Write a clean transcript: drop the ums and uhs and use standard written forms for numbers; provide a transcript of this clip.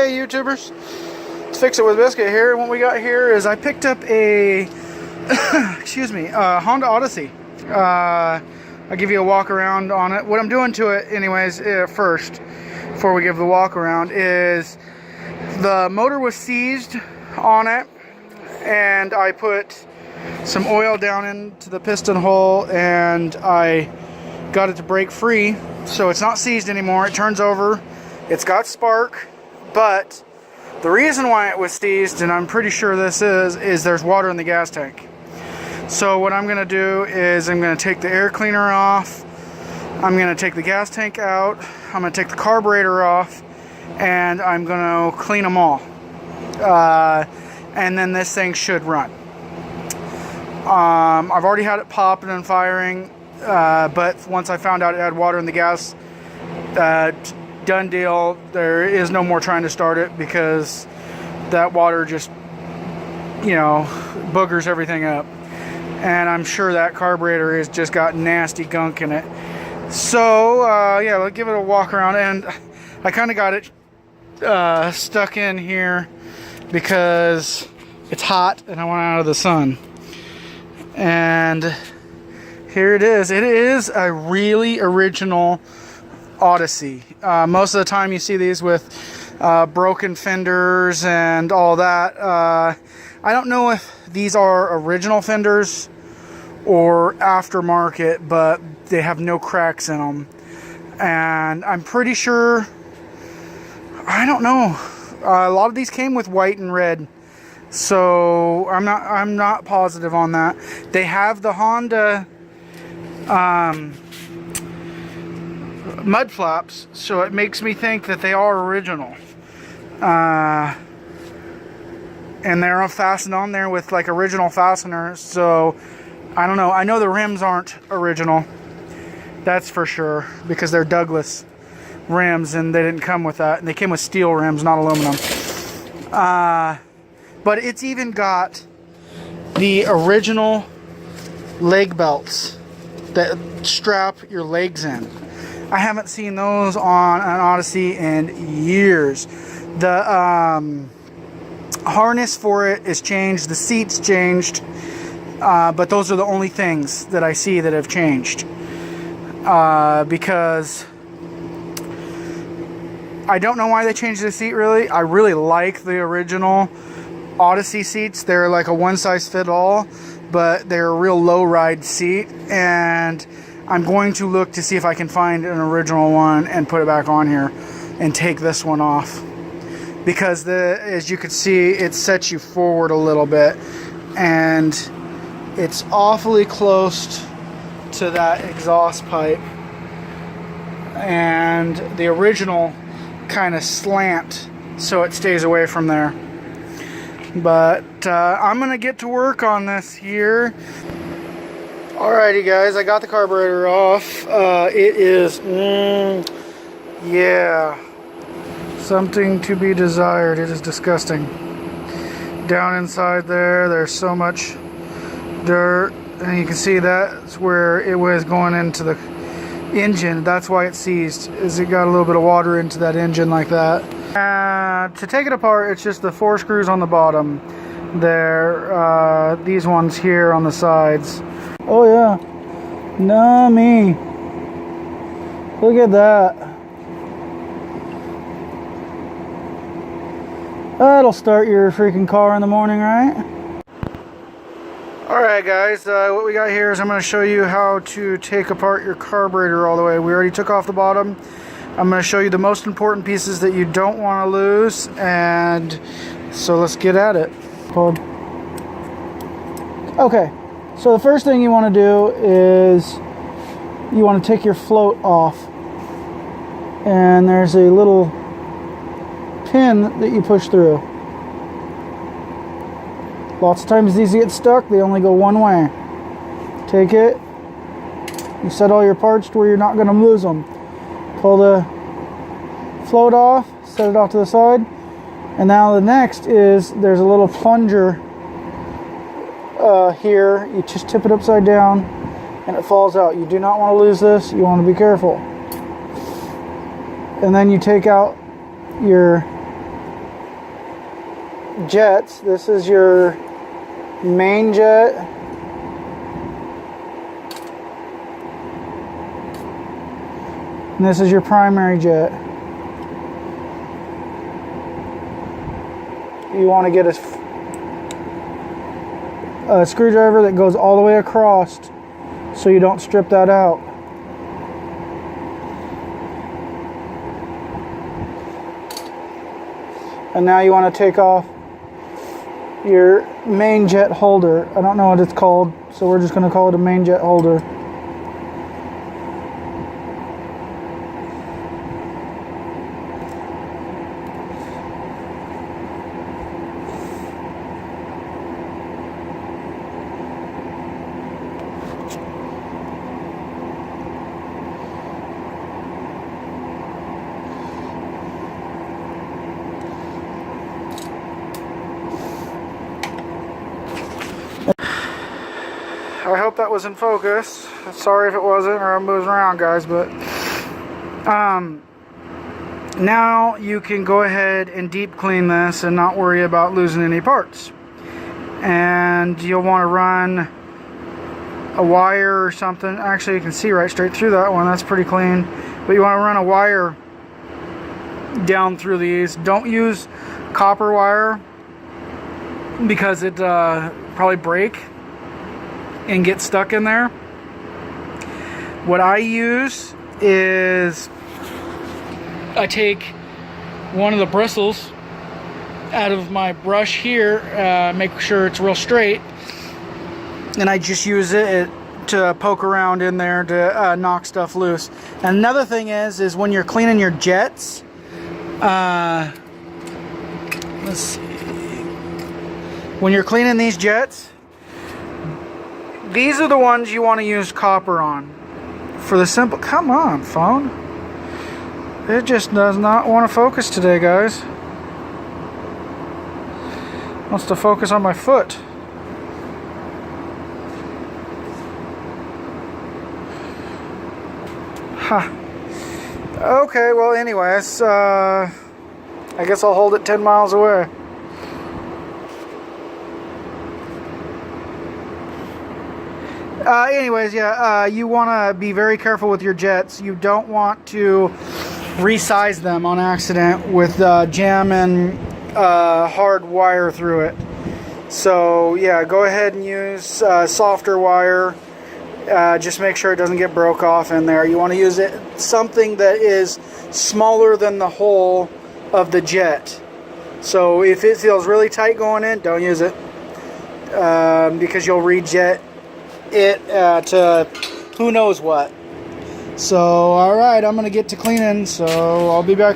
Hey YouTubers, let's fix it with Biscuit here. And what we got here is I picked up a excuse me, Honda Odyssey. I'll give you a walk around on it. What I'm doing to it anyways, first, before we give the walk around, is the motor was seized on it, and I put some oil down into the piston hole and I got it to break free, so it's not seized anymore. It turns over, it's got spark, but the reason why it was seized, and I'm pretty sure this is there's water in the gas tank. So what I'm going to do is I'm going to take the air cleaner off, I'm going to take the gas tank out, I'm going to take the carburetor off, and I'm going to clean them all. And then this thing should run. I've already had it popping and firing, but once I found out it had water in the gas, done deal. There is no more trying to start it because that water just, you know, boogers everything up. And I'm sure that carburetor has just got nasty gunk in it. So yeah, let's give it a walk around. And I kind of got it stuck in here because it's hot and I want out of the sun. And here it is. It is a really original Odyssey. Most of the time you see these with broken fenders and all that. I don't know if these are original fenders or aftermarket, but they have no cracks in them. And I'm pretty sure, I don't know, a lot of these came with white and red. So I'm not positive on that. They have the Honda mud flaps, so it makes me think that they are original. And they're fastened on there with like original fasteners. So I don't know. I know the rims aren't original. That's for sure, because they're Douglas rims and they didn't come with that. And they came with steel rims, not aluminum. But it's even got the original leg belts that strap your legs in. I haven't seen those on an Odyssey in years. The harness for it is changed, the seat's changed, but those are the only things that I see that have changed. Because I don't know why they changed the seat really. I really like the original Odyssey seats. They're like a one-size-fit-all, but they're a real low-ride seat, and I'm going to look to see if I can find an original one and put it back on here and take this one off, because as you can see, it sets you forward a little bit, and it's awfully close to that exhaust pipe, and the original kind of slant so it stays away from there. But I'm gonna get to work on this here. Alrighty guys, I got the carburetor off. It is yeah, something to be desired. It is disgusting. Down inside there's so much dirt, and you can see that's where it was going into the engine. That's why it's seized, is it got a little bit of water into that engine like that. To take it apart, it's just the 4 screws on the bottom there, these ones here on the sides. Oh yeah, nummy, look at that. That'll start your freaking car in the morning, right? Alright guys, what we got here is I'm going to show you how to take apart your carburetor all the way. We already took off the bottom. I'm going to show you the most important pieces that you don't want to lose, and so let's get at it. Okay, so the first thing you want to do is you want to take your float off, and there's a little pin that you push through. Lots of times these get stuck, they only go one way. Take it, you set all your parts to where you're not going to lose them. Pull the float off, set it off to the side, and now the next is there's a little plunger here. You just tip it upside down and it falls out. You do not want to lose this, you want to be careful. And then you take out your jets. This is your main jet. And this is your primary jet. You want to get a screwdriver that goes all the way across so you don't strip that out. And now you want to take off your main jet holder. I don't know what it's called, so we're just going to call it a main jet holder. I hope that was in focus. Sorry if it wasn't, or I'm moving around, guys, but now you can go ahead and deep clean this and not worry about losing any parts. And you'll want to run a wire or something. Actually, you can see right straight through that one. That's pretty clean. But you want to run a wire down through these. Don't use copper wire because it probably break and get stuck in there. What I use is I take one of the bristles out of my brush here, make sure it's real straight, and I just use it to poke around in there to knock stuff loose. And another thing is when you're cleaning your jets, let's see, when you're cleaning these jets, these are the ones you want to use copper on. For the simple, come on, phone. It just does not want to focus today, guys. Wants to focus on my foot. Huh. Okay, well, anyways, I guess I'll hold it 10 miles away. Anyways, yeah, you want to be very careful with your jets. You don't want to resize them on accident with jamming hard wire through it. So, yeah, go ahead and use softer wire. Just make sure it doesn't get broke off in there. You want to use something that is smaller than the hole of the jet. So if it feels really tight going in, don't use it, because you'll rejet it to who knows what. So alright, I'm gonna get to cleaning, so I'll be back